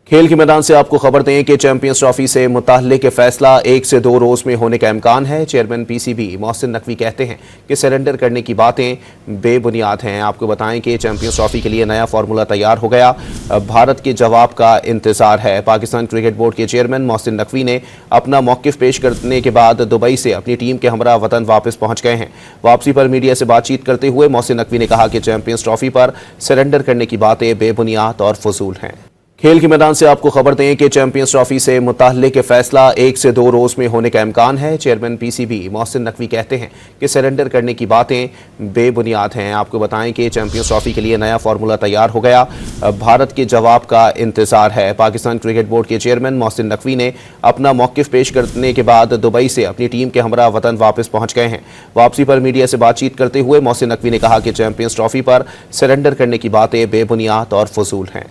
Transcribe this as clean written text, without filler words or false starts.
खेल के मैदान से आपको खबर दें कि चैंपियंस ट्रॉफी से मुताल्लिक फैसला 1 से 2 रोज में होने का इम्कान है। चेयरमैन पीसीबी मोहसिन नकवी कहते हैं कि सरेंडर करने की बातें बेबुनियाद हैं। आपको बताएं कि चैंपियंस ट्रॉफी के लिए नया फार्मूला तैयार हो गया। भारत के जवाब का इंतजार है। पाकिस्तान क्रिकेट बोर्ड के चेयरमैन मोहसिन नकवी ने अपना मौक़िफ़ पेश करने के बाद दुबई से अपनी टीम के हमरा वतन वापस पहुंच गए हैं। वापसी पर मीडिया से बातचीत करते हुए मोहसिन नकवी ने कहा कि चैंपियंस ट्रॉफी पर सरेंडर करने की बातें बेबुनियाद और फजूल हैं। खेल के मैदान से आपको खबर दें कि चैंपियंस ट्रॉफी से मुताल्लिक फैसला 1 से 2 रोज में होने का इम्कान है। चेयरमैन पीसीबी मोहसिन नकवी कहते हैं कि सरेंडर करने की बातें बेबुनियाद हैं। आपको बताएं कि चैंपियंस ट्रॉफी के लिए नया फार्मूला तैयार हो गया। भारत के जवाब का इंतजार है। पाकिस्तान क्रिकेट बोर्ड के चेयरमैन मोहसिन नकवी ने अपना मौक़िफ़ पेश करने के बाद दुबई से अपनी टीम के हमरा वतन वापस पहुंच गए हैं। वापसी पर मीडिया से बातचीत करते हुए मोहसिन नकवी ने कहा कि चैंपियंस ट्रॉफी पर सरेंडर करने की बातें बेबुनियाद और फजूल हैं।